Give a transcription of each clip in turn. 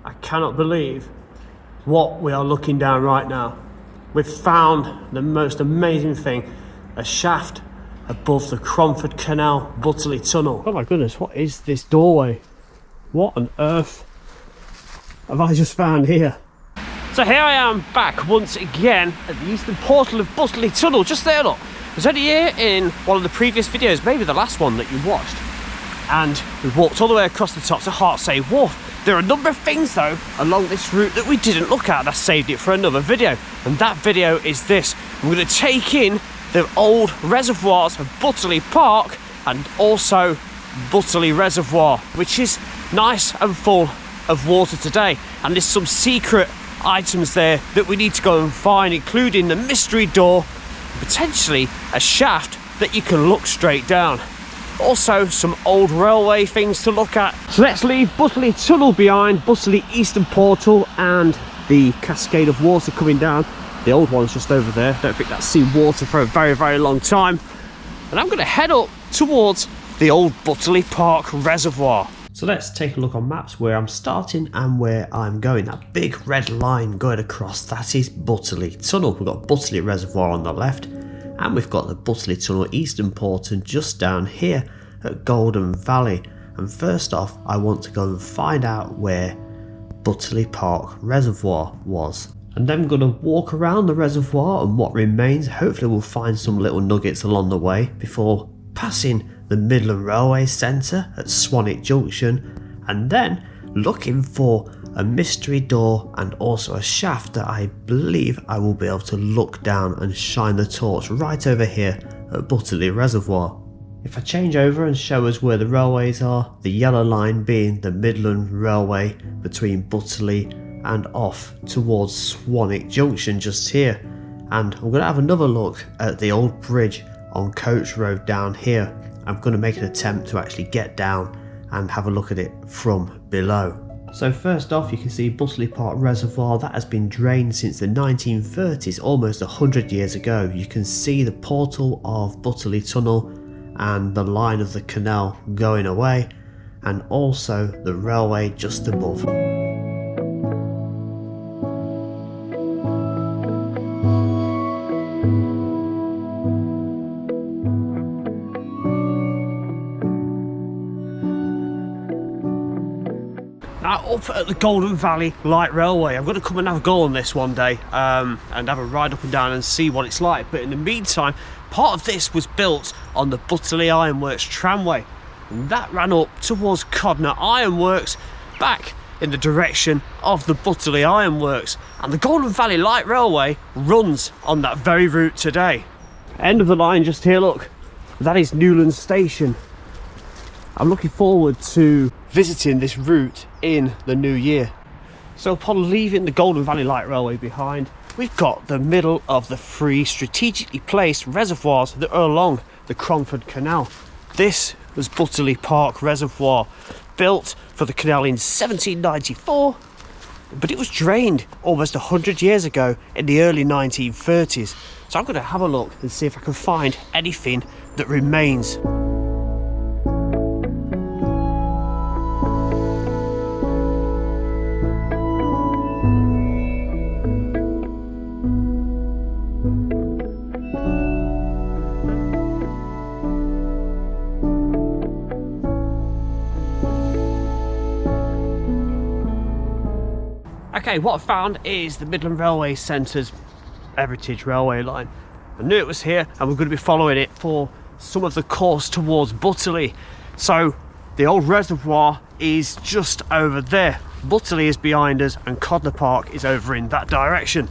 I cannot believe what we are looking down right now. We've found the most amazing thing, a shaft above the Cromford Canal Butterley Tunnel. Oh my goodness, what is this doorway? What on earth have I just found here? So here I am back once again at the eastern portal of Butterley Tunnel, just there look. I was only here in one of the previous videos, maybe the last one that you watched, and we walked all the way across the top to Hartsay Wharf. There are a number of things though along this route that we didn't look at, and I saved it for another video, and that video is this. I'm going to take in the old reservoirs of Butterley Park and also Butterley Reservoir, which is nice and full of water today, and there's some secret items there that we need to go and find, including the mystery door, potentially a shaft that you can look straight down. Also some old railway things to look at. So let's leave Butterley Tunnel behind, Butterley Eastern Portal and the cascade of water coming down. The old one's just over there. Don't think that's seen water for a very long time. And I'm going to head up towards the old Butterley Park Reservoir. So let's take a look on maps where I'm starting and where I'm going. That big red line going across, that is Butterley Tunnel. We've got Butterley Reservoir on the left, and we've got the Butterley Tunnel Eastern Portal just down here at Golden Valley. And first off, I want to go and find out where Butterley Park Reservoir was. And then I'm going to walk around the reservoir and what remains. Hopefully we'll find some little nuggets along the way before passing the Midland Railway centre at Swanwick Junction, and then looking for a mystery door and also a shaft that I believe I will be able to look down and shine the torch right over here at Butterley Reservoir. If I change over and show us where the railways are, the yellow line being the Midland Railway between Butterley and off towards Swanwick Junction just here, and I'm going to have another look at the old bridge on Coach Road down here. I'm going to make an attempt to actually get down and have a look at it from below. So first off, you can see Butterley Park Reservoir. That has been drained since the 1930s, almost 100 years ago. You can see the portal of Butterley Tunnel and the line of the canal going away, and also the railway just above. Now up at the Golden Valley Light Railway, I'm going to come and have a go on this one day and have a ride up and down and see what it's like. But in the meantime, part of this was built on the Butterley Ironworks tramway, and that ran up towards Codner Ironworks back in the direction of the Butterley Ironworks, and the Golden Valley Light Railway runs on that very route today. End of the line just here, look, that is Newland Station. I'm looking forward to visiting this route in the new year. So upon leaving the Golden Valley Light Railway behind, we've got the middle of the three strategically placed reservoirs that are along the Cromford Canal. This was Butterley Park Reservoir, built for the canal in 1794, but it was drained almost 100 years ago in the early 1930s. So I'm going to have a look and see if I can find anything that remains. Okay, what I found is the Midland Railway Centre's heritage railway line. I knew it was here, and we're going to be following it for some of the course towards Butterley. So the old reservoir is just over there. Butterley is behind us and Codner Park is over in that direction.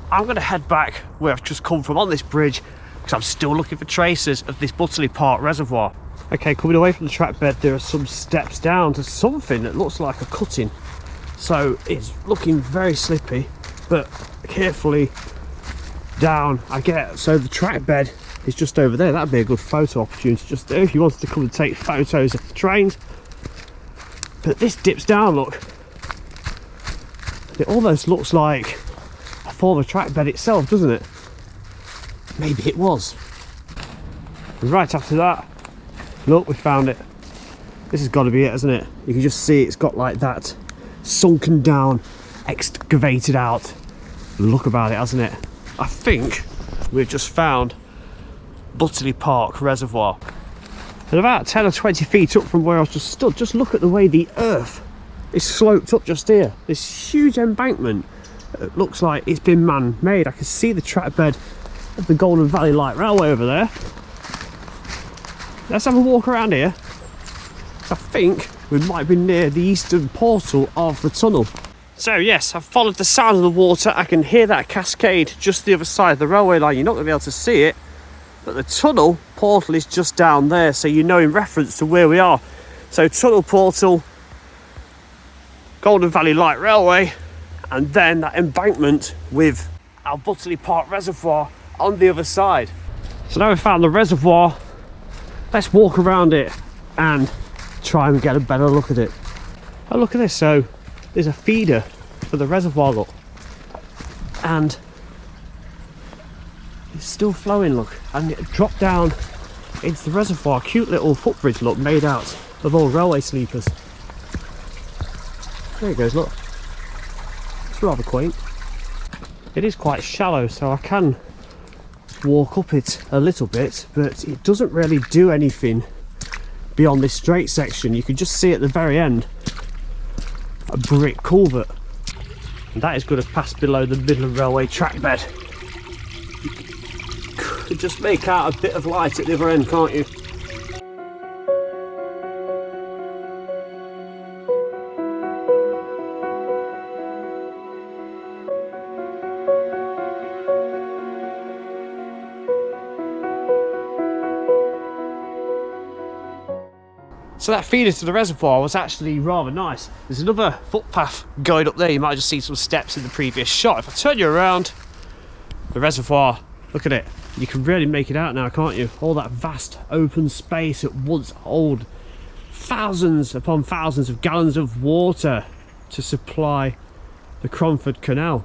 I'm going to head back where I've just come from on this bridge, because I'm still looking for traces of this Butterley Park Reservoir. Okay, coming away from the track bed, there are some steps down to something that looks like a cutting. So it's looking very slippy, but carefully down I get. So the track bed is just over there. That'd be a good photo opportunity just there if you wanted to come and take photos of the trains. But this dips down, look. It almost looks like a former track bed itself, doesn't it? Maybe it was. And right after that, look, we found it. This has got to be it, hasn't it? You can just see it's got like that sunken down, excavated out. Look about it, hasn't it? I think we've just found Butterley Park Reservoir. And about 10 or 20 feet up from where I was just stood, just look at the way the earth is sloped up just here. This huge embankment. It looks like it's been man-made. I can see the track bed of the Golden Valley Light Railway over there. Let's have a walk around here. I think we might be near the eastern portal of the tunnel. So yes, I've followed the sound of the water. I can hear that cascade just the other side of the railway line. You're not going to be able to see it, but the tunnel portal is just down there, so you know in reference to where we are. So tunnel portal, Golden Valley Light Railway, and then that embankment with our Butterley Park Reservoir on the other side. So now we've found the reservoir, let's walk around it and try and get a better look at it. Oh, look at this. So there's a feeder for the reservoir, look, and it's still flowing, look, and it dropped down into the reservoir. Cute little footbridge, look, made out of old railway sleepers. There it goes, look. It's rather quaint. It is quite shallow, so I can walk up it a little bit, but it doesn't really do anything beyond this straight section. You can just see at the very end a brick culvert, and that is going to pass below the Midland Railway track bed. You could just make out a bit of light at the other end, can't you? So that feeder to the reservoir was actually rather nice. There's another footpath going up there. You might have just seen some steps in the previous shot. If I turn you around, the reservoir, look at it. You can really make it out now, can't you? All that vast open space that once hold thousands upon thousands of gallons of water to supply the Cromford Canal.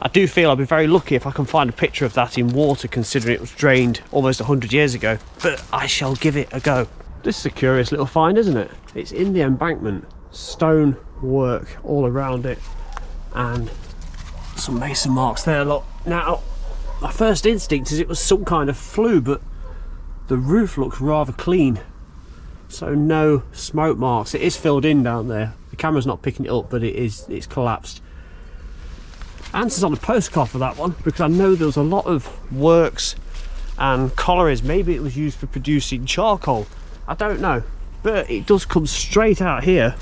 I do feel I'll be very lucky if I can find a picture of that in water, considering it was drained almost 100 years ago, but I shall give it a go. This is a curious little find, isn't it? It's in the embankment, stone work all around it, and some mason marks there, look. Now, my first instinct is it was some kind of flue, but the roof looks rather clean, so no smoke marks. It is filled in down there. The camera's not picking it up, but it's collapsed. Answers on the postcard for that one, because I know there was a lot of works and collieries. Maybe it was used for producing charcoal. I don't know, but it does come straight out here,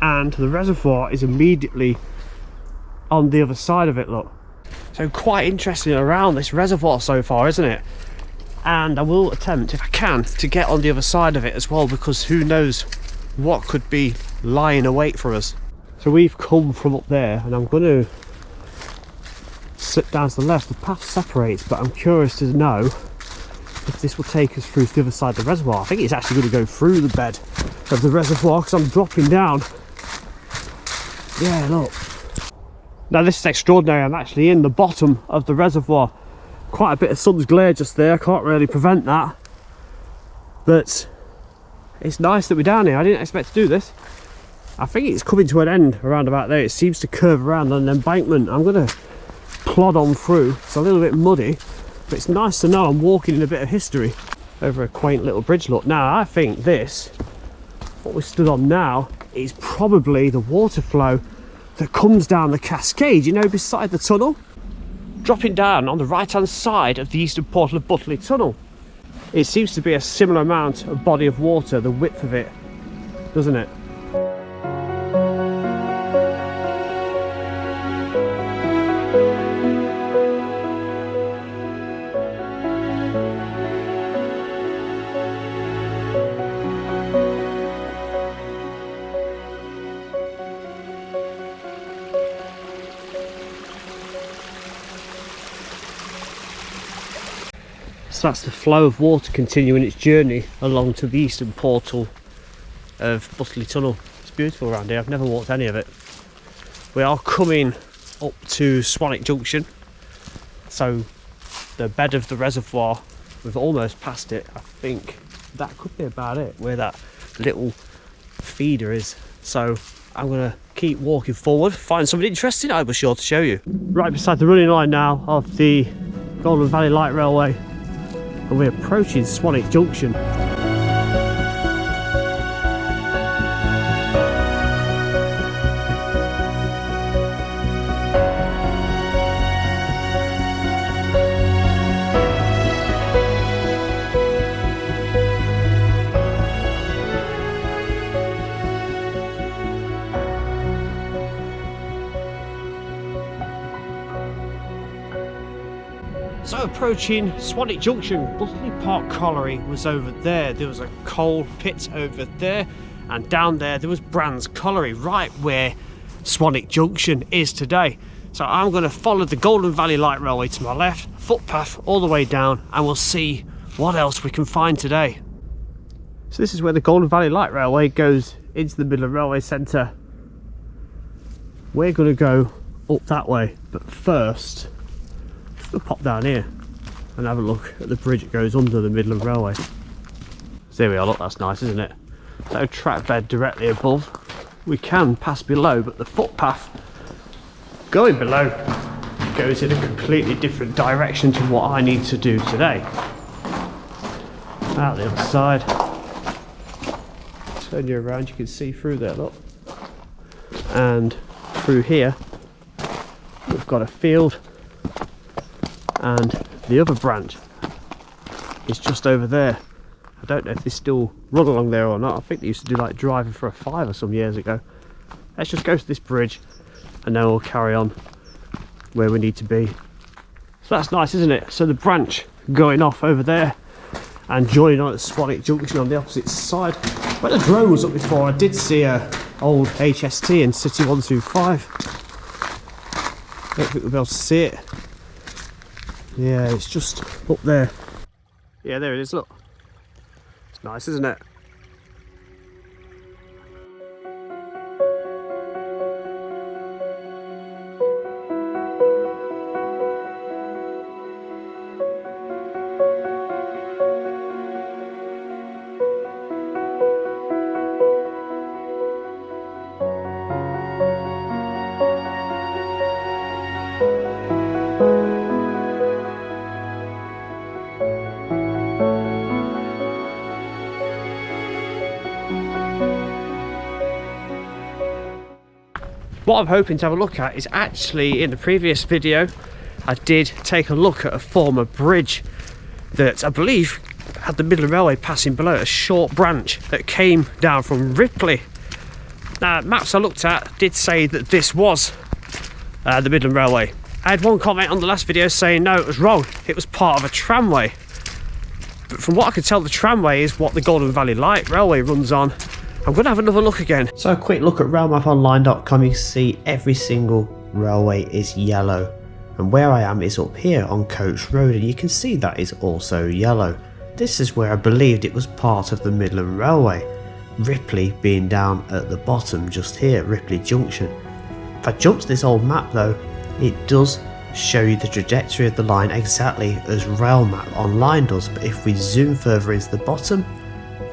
and the reservoir is immediately on the other side of it, look. So quite interesting around this reservoir so far, isn't it? And I will attempt, if I can, to get on the other side of it as well, because who knows what could be lying await for us. So we've come from up there, and I'm going to slip down to the left. The path separates, but I'm curious to know if this will take us through to the other side of the reservoir. I think it's actually going to go through the bed of the reservoir, because I'm dropping down. Yeah, look. Now this is extraordinary. I'm actually in the bottom of the reservoir. Quite a bit of sun's glare just there. I can't really prevent that, but it's nice that we're down here. I didn't expect to do this. I think it's coming to an end around about there. It seems to curve around on an embankment. I'm going to plod on through. It's a little bit muddy, but it's nice to know I'm walking in a bit of history over a quaint little bridge, look. Now I think this, what we stood on now, is probably the water flow that comes down the cascade, you know, beside the tunnel, dropping down on the right hand side of the eastern portal of Butterley Tunnel. It seems to be a similar amount of body of water, the width of it, doesn't it? So that's the flow of water continuing its journey along to the eastern portal of Butterley Tunnel. It's beautiful around here. I've never walked any of it. We are coming up to Swanwick Junction, so the bed of the reservoir, we've almost passed it. I think that could be about it, where that little feeder is. So I'm going to keep walking forward, find something interesting, I was sure to show you. Right beside the running line now of the Golden Valley Light Railway, and we're approaching Swanwick Junction. So approaching Swanwick Junction, Butterley Park Colliery was over there. There was a coal pit over there, and down there was Brand's Colliery, right where Swanwick Junction is today. So I'm going to follow the Golden Valley Light Railway to my left, footpath all the way down, and we'll see what else we can find today. So this is where the Golden Valley Light Railway goes into the Midland Railway Centre. We're going to go up that way, but first we'll pop down here and have a look at the bridge that goes under the Midland Railway. So there we are, look, that's nice, isn't it? No track bed directly above. We can pass below, but the footpath going below goes in a completely different direction to what I need to do today. Out the other side. Turn you around, you can see through there, look. And through here, we've got a field, and the other branch is just over there. I don't know if they still run along there or not. I think they used to do like driving for a fiver some years ago. Let's just go to this bridge and then we'll carry on where we need to be. So that's nice, isn't it? So the branch going off over there and joining on at Swanwick Junction on the opposite side. When the drone was up before, I did see a old HST in City 125. Don't think we'll be able to see it. Yeah, it's just up there. Yeah, there it is, look. It's nice, isn't it? What I'm hoping to have a look at is actually, in the previous video, I did take a look at a former bridge that I believe had the Midland Railway passing below, a short branch that came down from Ripley. Now, maps I looked at did say that this was the Midland Railway. I had one comment on the last video saying no, it was wrong, it was part of a tramway. But from what I could tell, the tramway is what the Golden Valley Light Railway runs on. I'm going to have another look again. So a quick look at railmaponline.com, you can see every single railway is yellow. And where I am is up here on Coach Road, and you can see that is also yellow. This is where I believed it was part of the Midland Railway. Ripley being down at the bottom just here, Ripley Junction. If I jump to this old map though, it does show you the trajectory of the line exactly as Railmap Online does, but if we zoom further into the bottom,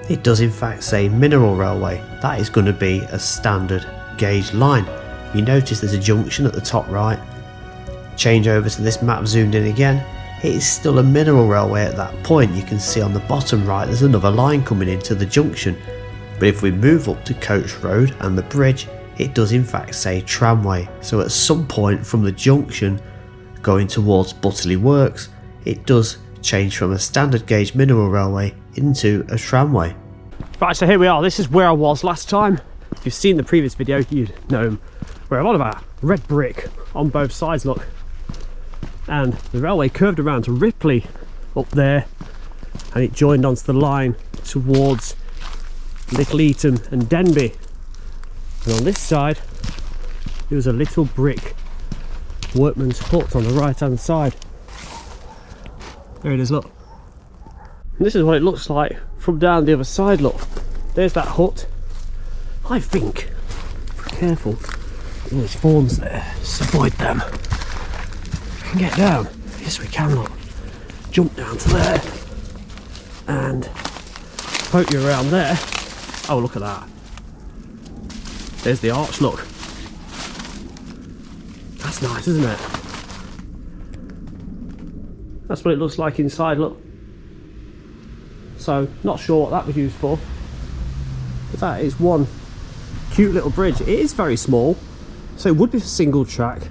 it does in fact say Mineral Railway. That is going to be a standard gauge line. You notice there's a junction at the top right. Change over to this map zoomed in again. It is still a mineral railway at that point. You can see on the bottom right there's another line coming into the junction. But if we move up to Coach Road and the bridge, it does in fact say tramway. So at some point from the junction going towards Butterley Works, it does change from a standard gauge mineral railway into a tramway. Right, so here we are. This is where I was last time. If you've seen the previous video, you'd know where I'm on about. Red brick on both sides, look. And the railway curved around to Ripley up there, and it joined onto the line towards Little Eaton and Denby. And on this side, there was a little brick workman's hut on the right hand side. There it is, look. And this is what it looks like from down the other side, look. There's that hut. I think, be careful, there's fawns there, just avoid them. We can get down, yes we can, look. Jump down to there and poke you around there. Oh, look at that. There's the arch, look. That's nice, isn't it? That's what it looks like inside, look. So, not sure what that was used for. But that is one cute little bridge. It is very small, so it would be for single track.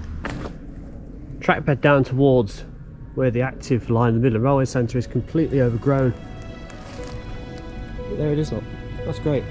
Track bed down towards where the active line, the Midland Railway Centre, is completely overgrown. But there it is, look. That's great.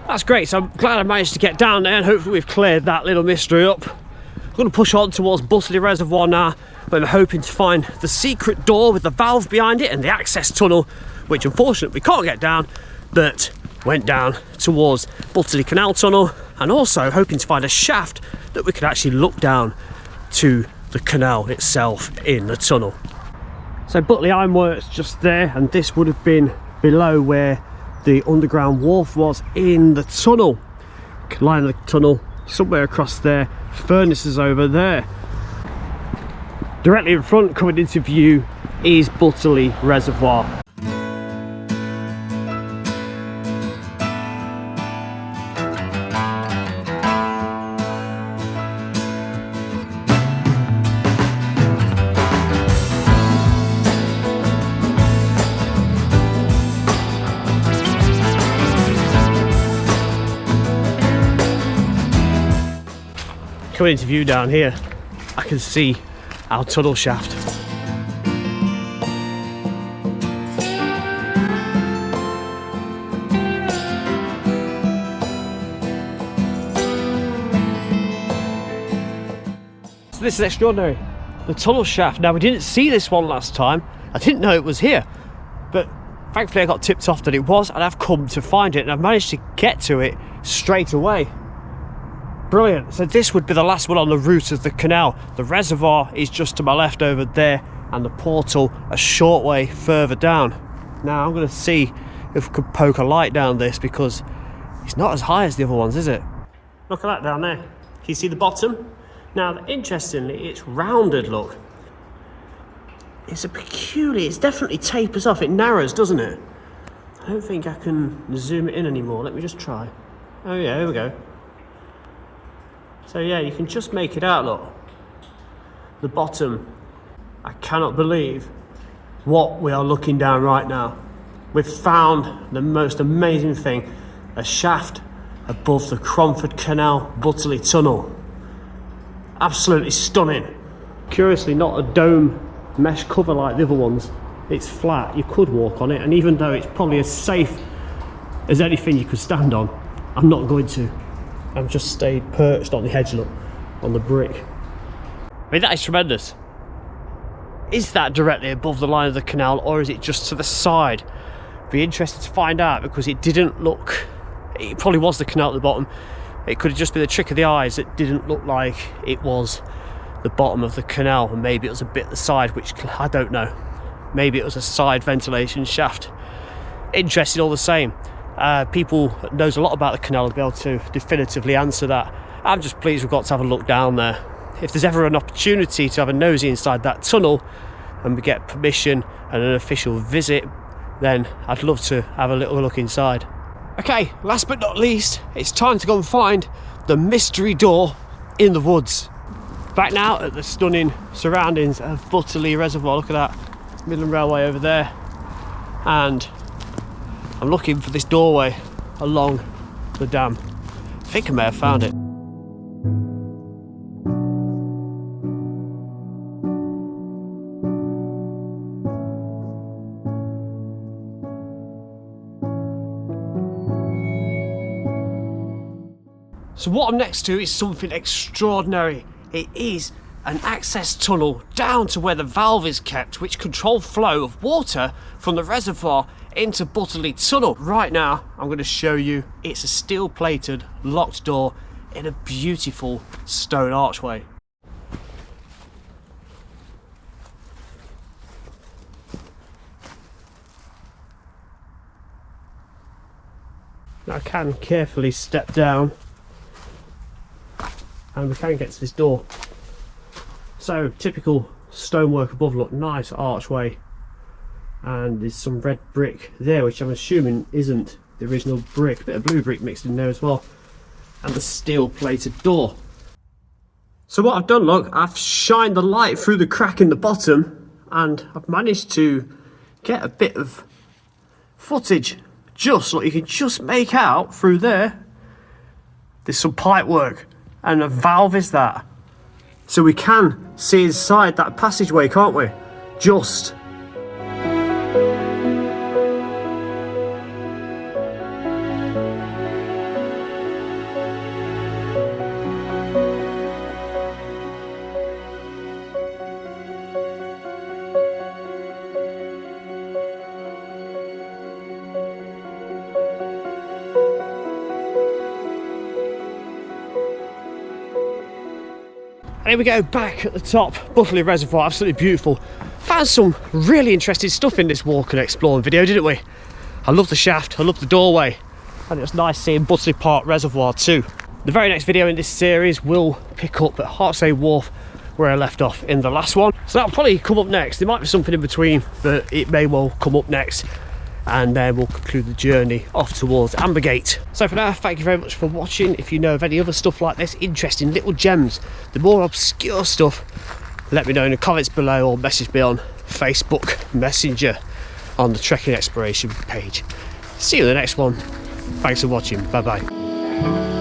That's great, so I'm glad I managed to get down there, and hopefully we've cleared that little mystery up. I'm going to push on towards Butterley Reservoir now, where I'm hoping to find the secret door with the valve behind it and the access tunnel, which unfortunately we can't get down, but went down towards Butterley Canal Tunnel, and also hoping to find a shaft that we could actually look down to the canal itself in the tunnel. So Butterley Ironworks just there, and this would have been below where the underground wharf was in the tunnel. Line of the tunnel somewhere across there, furnaces over there. Directly in front, coming into view, is Butterley Reservoir. Coming into view down here, I can see our tunnel shaft. So this is extraordinary. The tunnel shaft. Now, we didn't see this one last time. I didn't know it was here, but thankfully I got tipped off that it was, and I've come to find it, and I've managed to get to it straight away. Brilliant. So this would be the last one on the route of the canal. The reservoir is just to my left over there, and the portal a short way further down. Now I'm going to see if we could poke a light down this, because it's not as high as the other ones, is it? Look at that down there. Can you see the bottom? Now, interestingly, it's rounded, look. It's it definitely tapers off. It narrows, doesn't it? I don't think I can zoom it in anymore. Let me just try. Oh yeah, here we go. So yeah, you can just make it out, look. The bottom. I cannot believe what we are looking down right now. We've found the most amazing thing. A shaft above the Cromford Canal Butterley Tunnel. Absolutely stunning. Curiously, not a dome mesh cover like the other ones. It's flat, you could walk on it, and even though it's probably as safe as anything you could stand on, I'm not going to. I've just stayed perched on the edge, look, on the brick. I mean, that is tremendous. Is that directly above the line of the canal, or is it just to the side? Be interested to find out, because it didn't look, it probably was the canal at the bottom. It could have just been the trick of the eyes. It didn't look like it was the bottom of the canal, and maybe it was a bit the side, which I don't know. Maybe it was a side ventilation shaft. Interesting all the same. People that knows a lot about the canal will be able to definitively answer that. I'm just pleased we've got to have a look down there. If there's ever an opportunity to have a nosy inside that tunnel, and we get permission and an official visit, then I'd love to have a little look inside. Okay, last but not least, it's time to go and find the mystery door in the woods. Back now at the stunning surroundings of Butterley Reservoir. Look at that, Midland Railway over there, and I'm looking for this doorway along the dam. I think I may have found it. So what I'm next to is something extraordinary. It is an access tunnel down to where the valve is kept, which controls flow of water from the reservoir into Butterley Tunnel. Right now, I'm going to show you. It's a steel-plated, locked door in a beautiful stone archway. Now I can carefully step down, and we can get to this door. So typical stonework above, look, nice archway, and there's some red brick there which I'm assuming isn't the original brick, bit of blue brick mixed in there as well, and the steel plated door. So what I've done, look, I've shined the light through the crack in the bottom and I've managed to get a bit of footage. Just look, you can just make out through there there's some pipe work, and a valve is that. So we can see inside that passageway, can't we? Just. And here we go, back at the top, Butterley Reservoir, absolutely beautiful. Found some really interesting stuff in this walk and explore video, didn't we? I love the shaft, I love the doorway, and it was nice seeing Butterley Park Reservoir too. The very next video in this series will pick up at Hartsay Wharf, where I left off in the last one. So that'll probably come up next. There might be something in between, but it may well come up next. And then we'll conclude the journey off towards Ambergate. So for now, thank you very much for watching. If you know of any other stuff like this, interesting little gems, the more obscure stuff, let me know in the comments below or message me on Facebook Messenger on the Trekking Exploration page. See you in the next one. Thanks for watching. Bye bye.